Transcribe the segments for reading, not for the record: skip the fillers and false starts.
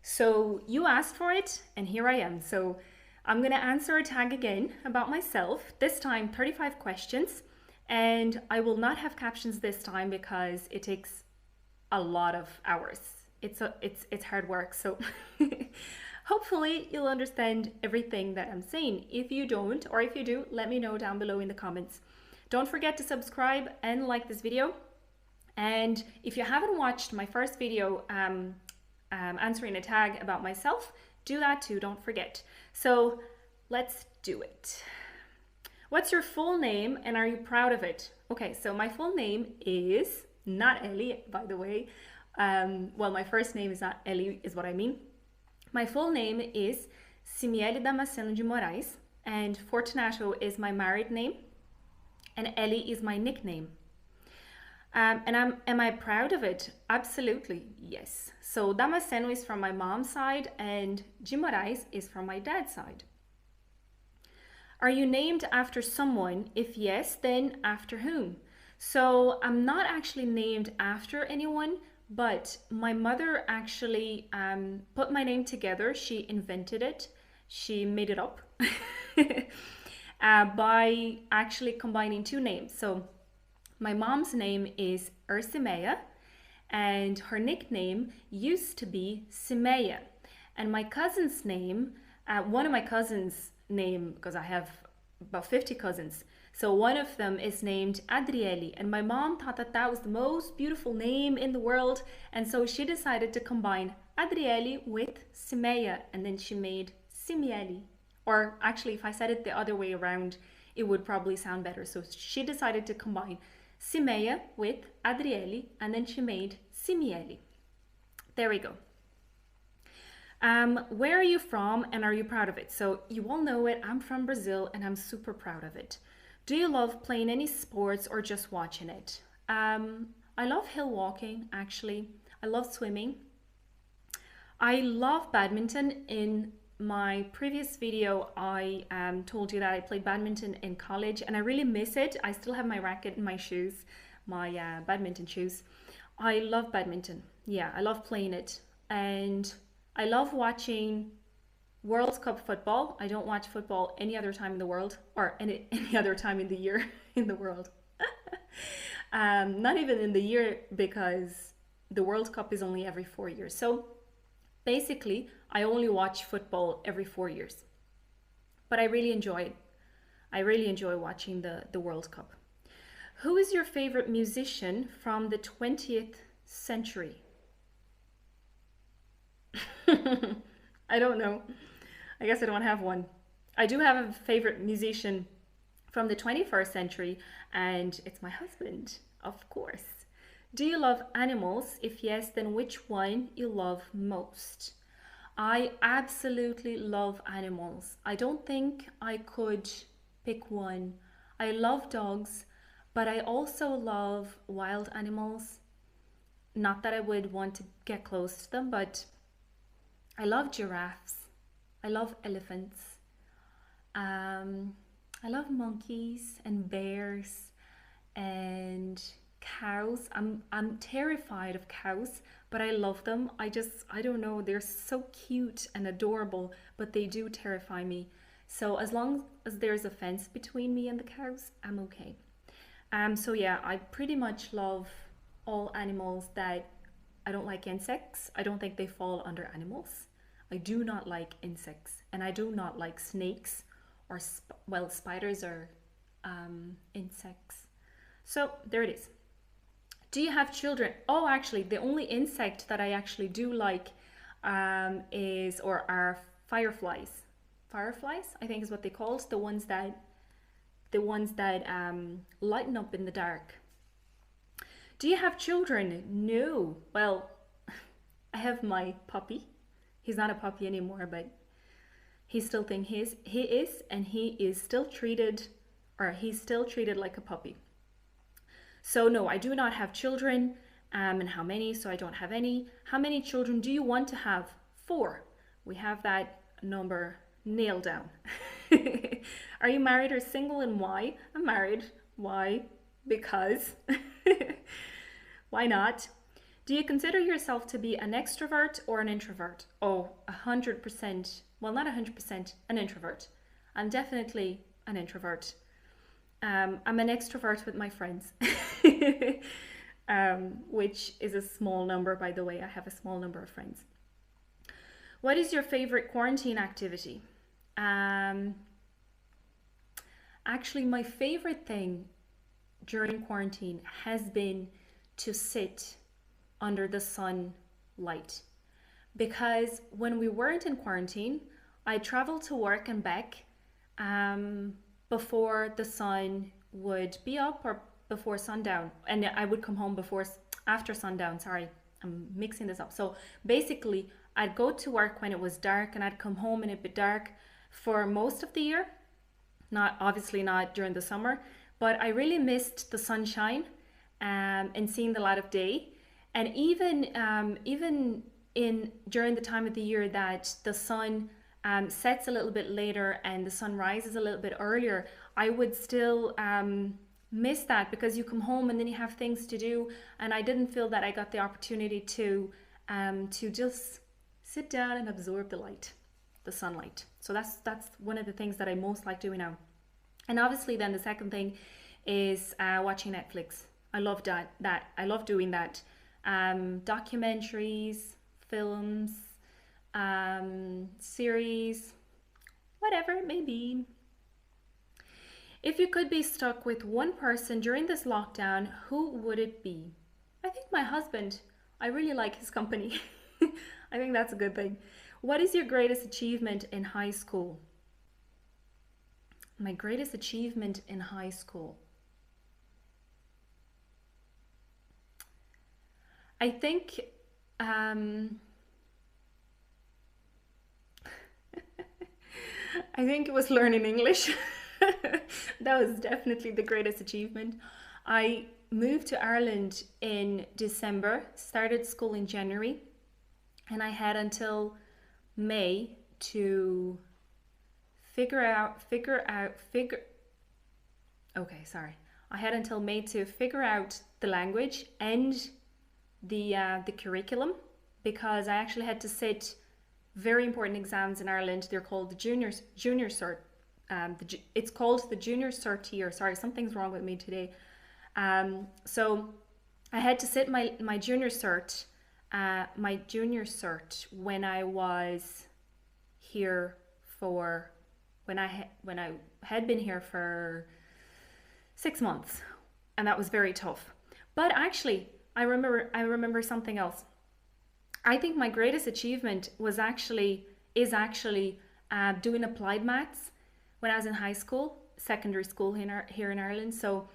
So you asked for it, and here I am. So I'm gonna answer a tag again about myself, this time 35 questions, and I will not have captions this time because it takes a lot of hours. It's hard work, so hopefully you'll understand everything that I'm saying. If you don't, or if you do, let me know down below in the comments. Don't forget to subscribe and like this video. And if you haven't watched my first video answering a tag about myself, do that too, don't forget. So let's do it. What's your full name and are you proud of it? Okay, so my full name is not Ellie, by the way. Well, my first name is not Ellie, is what I mean. My full name is Simiele Damasceno de Moraes, and Fortunato is my married name, and Ellie is my nickname. And am I proud of it? Absolutely, yes. So Damasceno is from my mom's side and de Moraes is from my dad's side. Are you named after someone? If yes, then after whom? So I'm not actually named after anyone, but my mother actually put my name together. She invented it. She made it up by actually combining two names. So my mom's name is Ursimea, and her nickname used to be Simeia. And my cousin's name, one of my cousins' name, because I have about 50 cousins, so one of them is named Adriele, and my mom thought that that was the most beautiful name in the world, and so she decided to combine Adriele with Simeia, and then she made Simiele. Or actually, if I said it the other way around, it would probably sound better. So she decided to combine Simeia with Adriele, and then she made Simiele. There we go. Where are you from and are you proud of it? So you all know it, I'm from Brazil and I'm super proud of it. Do you love playing any sports or just watching it? I love hill walking, actually. I love swimming. I love badminton. In my previous video, I told you that I played badminton in college and I really miss it. I still have my racket and my shoes, my badminton shoes. I love badminton. Yeah, I love playing it. And I love watching World Cup football. I don't watch football any other time in the world, or any other time in the year in the world. Not even in the year, because the World Cup is only every 4 years. So basically, I only watch football every 4 years. But I really enjoy it. I really enjoy watching the World Cup. Who is your favorite musician from the 20th century? I don't know. I guess I don't have one. I do have a favorite musician from the 21st century, and it's my husband, of course. Do you love animals? If yes, then which one you love most? I absolutely love animals. I don't think I could pick one. I love dogs, but I also love wild animals. Not that I would want to get close to them, but I love giraffes. I love elephants. I love monkeys and bears and cows. I'm terrified of cows, but I love them. I don't know, they're so cute and adorable, but they do terrify me. So as long as there's a fence between me and the cows, I'm okay. So yeah, I pretty much love all animals. That I don't like insects. I don't think they fall under animals. I do not like insects, and I do not like snakes, or well, spiders are insects. So there it is. Do you have children? Oh, actually, the only insect that I actually do like are fireflies. Fireflies, I think is what they called, the ones that lighten up in the dark. Do you have children? No. Well, I have my puppy. He's not a puppy anymore, but he still thinks he is, and he's still treated like a puppy. So no, I do not have children. And how many? So I don't have any. How many children do you want to have? 4. We have that number nailed down. Are you married or single, and why? I'm married. Why? Because. Why not? Do you consider yourself to be an extrovert or an introvert? Oh, 100%. Well, not 100%, an introvert. I'm definitely an introvert. I'm an extrovert with my friends, which is a small number, by the way. I have a small number of friends. What is your favorite quarantine activity? Actually, my favorite thing during quarantine has been to sit under the sunlight, because when we weren't in quarantine, I traveled to work and back before the sun would be up or before sundown, and I would come home after sundown. Sorry, I'm mixing this up. So basically, I'd go to work when it was dark, and I'd come home in a bit dark for most of the year. Obviously not during the summer, but I really missed the sunshine and seeing the light of day. And even during the time of the year that the sun sets a little bit later and the sun rises a little bit earlier, I would still miss that, because you come home and then you have things to do, and I didn't feel that I got the opportunity to just sit down and absorb the sunlight. So that's one of the things that I most like doing now. And obviously then the second thing is watching Netflix. I love that. I love doing that. Documentaries, films, series, whatever it may be. If you could be stuck with one person during this lockdown, who would it be? I think my husband. I really like his company. I think that's a good thing. What is your greatest achievement in high school? My greatest achievement in high school. I think it was learning English. That was definitely the greatest achievement. I moved to Ireland in December, started school in January, and I had until May to I had until May to figure out the language and the curriculum, because I actually had to sit very important exams in Ireland. They're called the junior cert. It's called the junior cert tier. Sorry, something's wrong with me today. So I had to sit my junior cert when I was here when I had been here for 6 months, and that was very tough. But actually, I remember something else. I think my greatest achievement is actually doing applied maths when I was in high school, secondary school here in Ireland. So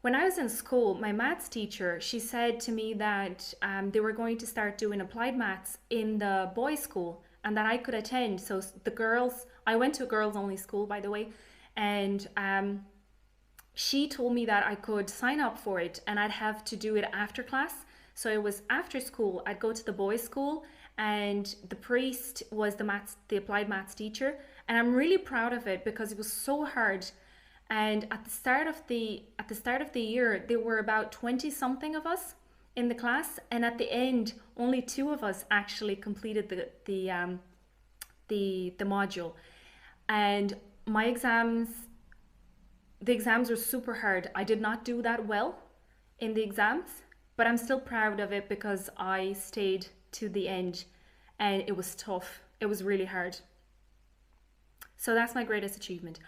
when I was in school, my maths teacher, she said to me that they were going to start doing applied maths in the boys' school, and that I could attend. So the girls, I went to a girls only school, by the way, and she told me that I could sign up for it and I'd have to do it after class. So it was after school, I'd go to the boys' school, and the priest was the applied maths teacher. And I'm really proud of it because it was so hard. And at the start of the year, there were about 20 something of us in the class, and at the end, only 2 of us actually completed the module. And the exams were super hard. I did not do that well in the exams, but I'm still proud of it because I stayed to the end, and it was tough. It was really hard. So that's my greatest achievement.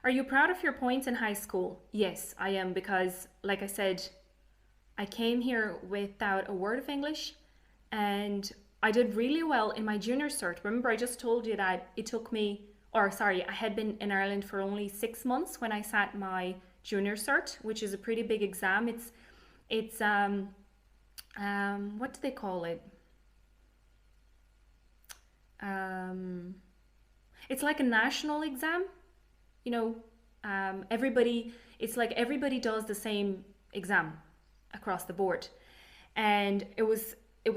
Are you proud of your points in high school? Yes, I am, because like I said, I came here without a word of English, and I did really well in my junior cert. Remember, I just told you that I had been in Ireland for only 6 months when I sat my junior cert, which is a pretty big exam. It's what do they call it? It's like a national exam. You know, everybody does the same exam across the board, and it was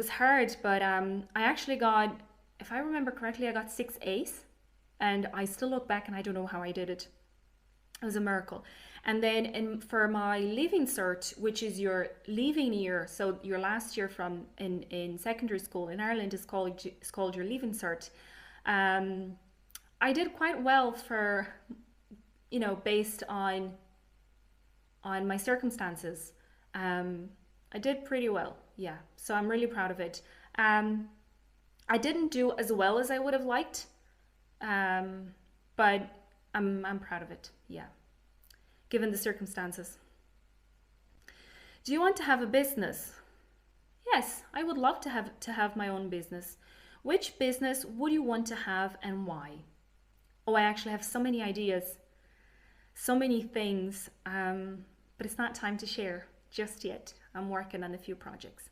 hard, but I actually got, if I remember correctly, I got 6 A's, and I still look back and I don't know how I did it. It was a miracle. And then for my leaving cert, which is your leaving year, so your last year from in secondary school in Ireland is called your leaving cert. I did quite well for, you know, based on my circumstances. I did pretty well, yeah. So I'm really proud of it. I didn't do as well as I would have liked, but I'm proud of it, yeah, given the circumstances. Do you want to have a business? Yes, I would love to have my own business. Which business would you want to have and why? Oh, I actually have so many ideas, so many things, but it's not time to share just yet. I'm working on a few projects.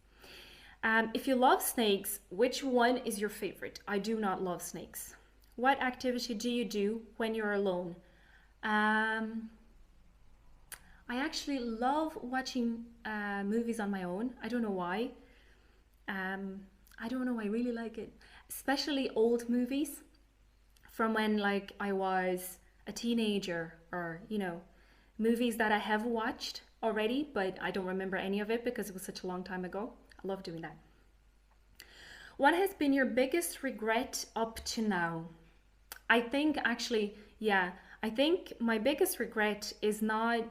If you love snakes, which one is your favorite? I do not love snakes. What activity do you do when you're alone? I actually love watching movies on my own. I don't know why. I don't know, I really like it. Especially old movies from when like I was a teenager, or, you know, movies that I have watched already, but I don't remember any of it because it was such a long time ago. I love doing that. What has been your biggest regret up to now? I think actually, yeah, I think my biggest regret is not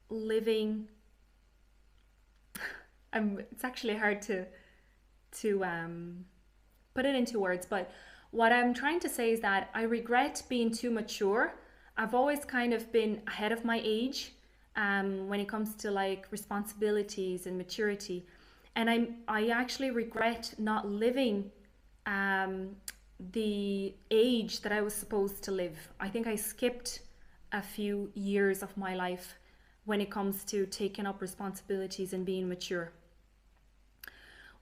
living. It's actually hard to put it into words, but what I'm trying to say is that I regret being too mature. I've always kind of been ahead of my age when it comes to like responsibilities and maturity. And I actually regret not living the age that I was supposed to live. I think I skipped a few years of my life when it comes to taking up responsibilities and being mature.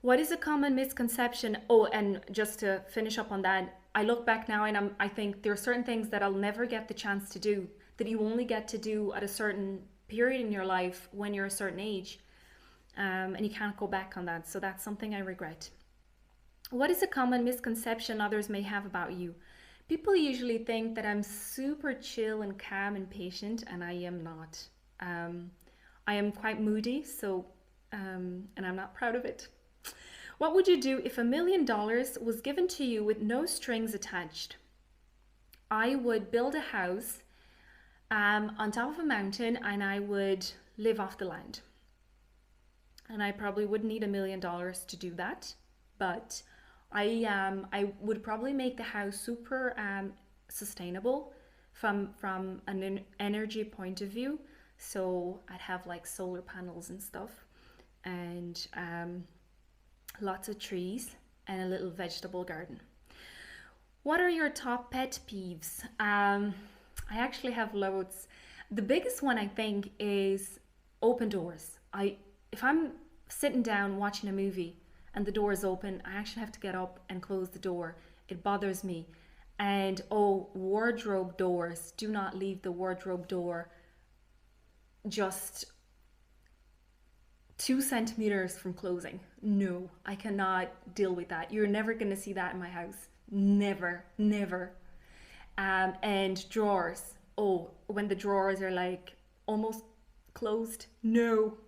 What is a common misconception? Oh, and just to finish up on that, I look back now and I think there are certain things that I'll never get the chance to do, that you only get to do at a certain period in your life when you're a certain age. And you can't go back on that. So that's something I regret. What is a common misconception others may have about you? People usually think that I'm super chill and calm and patient, and I am not. I am quite moody, so and I'm not proud of it. What would you do if $1 million was given to you with no strings attached? I would build a house on top of a mountain, and I would live off the land. And I probably wouldn't need $1 million to do that, but I would probably make the house super sustainable from an energy point of view. So I'd have like solar panels and stuff, and lots of trees and a little vegetable garden. What are your top pet peeves? I actually have loads. The biggest one I think is open doors. If I'm sitting down watching a movie and the door is open, I actually have to get up and close the door. It bothers me. And oh, wardrobe doors. Do not leave the wardrobe door just 2 centimeters from closing. No, I cannot deal with that. You're never going to see that in my house. Never, never. And drawers. Oh, when the drawers are like almost closed. No.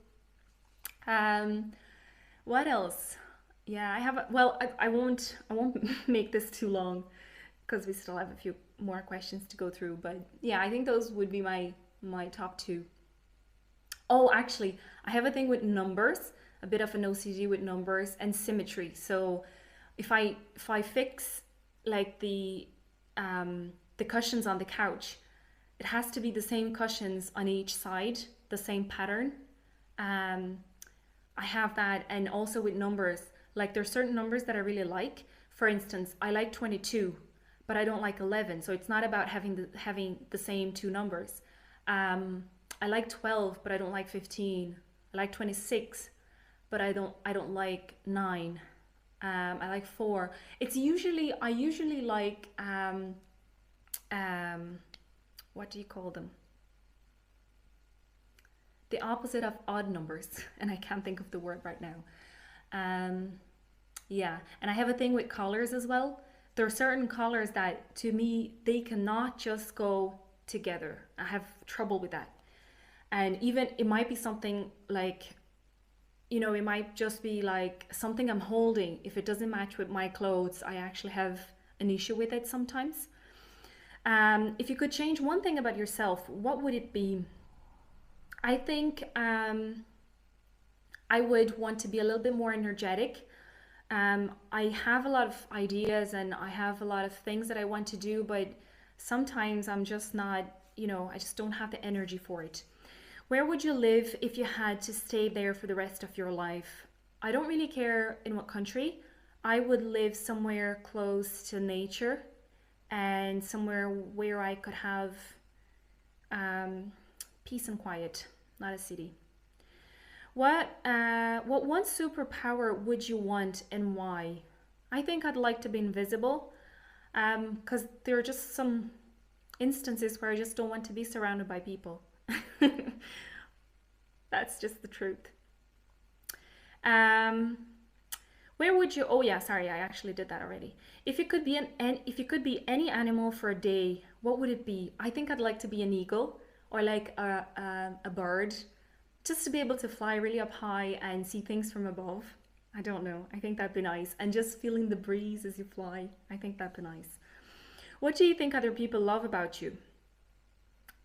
What else? Yeah, I have, well, I won't make this too long because we still have a few more questions to go through, but yeah, I think those would be my top 2. Oh, actually, I have a thing with numbers, a bit of an OCD with numbers and symmetry. So if I fix like the cushions on the couch, it has to be the same cushions on each side, the same pattern. I have that, and also with numbers, like there's certain numbers that I really like. For instance, I like 22, but I don't like 11. So it's not about having the same 2 numbers. I like 12, but I don't like 15. I like 26, but I don't like 9. I like 4. I usually like what do you call them? The opposite of odd numbers, and I can't think of the word right now. Yeah, and I have a thing with colors as well. There are certain colors that, to me, they cannot just go together. I have trouble with that. And even it might be something like, you know, it might just be like something I'm holding. If it doesn't match with my clothes, I actually have an issue with it sometimes. If you could change one thing about yourself, what would it be? I think I would want to be a little bit more energetic. I have a lot of ideas and I have a lot of things that I want to do, but sometimes I'm just not, you know, I just don't have the energy for it. Where would you live if you had to stay there for the rest of your life? I don't really care in what country. I would live somewhere close to nature and somewhere where I could have peace and quiet, not a city. What one superpower would you want and why? I think I'd like to be invisible, because there are just some instances where I just don't want to be surrounded by people. That's just the truth. Where would you? Oh yeah, sorry, I actually did that already. If you could be if you could be any animal for a day, what would it be? I think I'd like to be an eagle or like a bird, just to be able to fly really up high and see things from above. I don't know. I think that'd be nice, and just feeling the breeze as you fly. I think that'd be nice. What do you think other people love about you?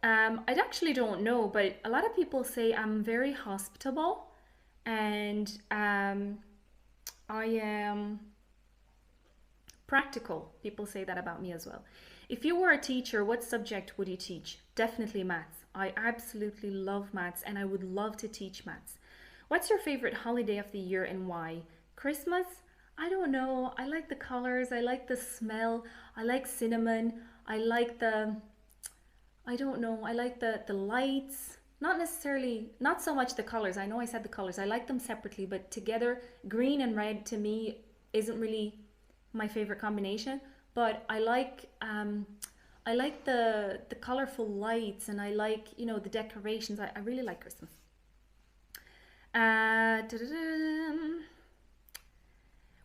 I actually don't know, but a lot of people say I'm very hospitable and I am practical. People say that about me as well. If you were a teacher, what subject would you teach? Definitely maths. I absolutely love maths and I would love to teach maths. What's your favorite holiday of the year and why? Christmas? I don't know. I like the colors. I like the smell. I like cinnamon. I like the... I don't know, I like the lights, not necessarily, not so much the colors. I know I said the colors, I like them separately, but together, green and red to me isn't really my favorite combination, but I like the colorful lights, and I like, you know, the decorations. I really like Christmas.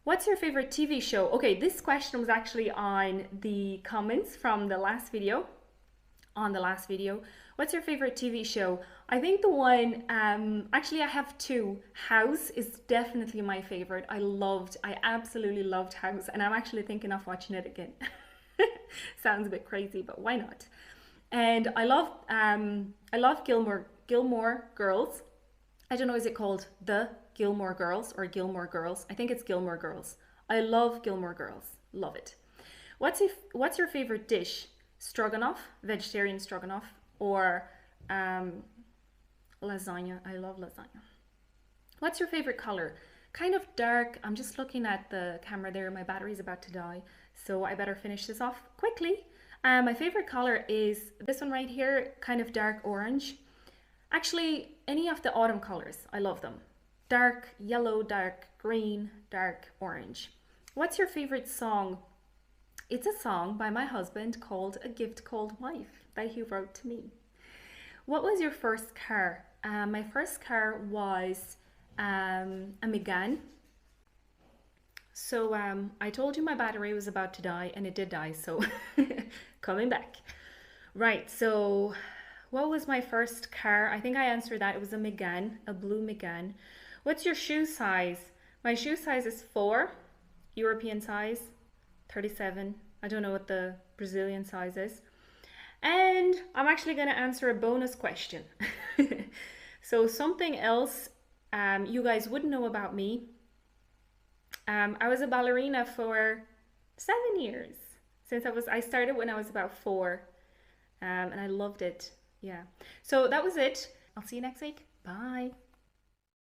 What's your favorite TV show? Okay, this question was actually on the comments from the last video. What's your favorite TV show? I think the one, actually I have two. House is definitely my favorite. I absolutely loved House, and I'm actually thinking of watching it again. Sounds a bit crazy, but why not? And I love Gilmore Girls. I don't know, is it called The Gilmore Girls or Gilmore Girls? I think it's Gilmore Girls. I love Gilmore Girls. Love it. What's your favorite dish? Stroganoff, vegetarian stroganoff, or lasagna. I love lasagna. What's your favorite color? Kind of dark. I'm just looking at the camera there. My battery's about to die, so I better finish this off quickly. My favorite color is this one right here, kind of dark orange. Actually, any of the autumn colors, I love them. Dark yellow, dark green, dark orange. What's your favorite song? It's a song by my husband called A Gift Called Wife that he wrote to me. What was your first car? My first car was a Megane. So I told you my battery was about to die, and it did die, so coming back. Right, so what was my first car? I think I answered that. It was a Megane, a blue Megane. What's your shoe size? My shoe size is 4, European size. 37. I don't know what the Brazilian size is. And I'm actually going to answer a bonus question. So something else you guys wouldn't know about me. I was a ballerina for 7 years. I started when I was about 4. And I loved it. Yeah. So that was it. I'll see you next week. Bye.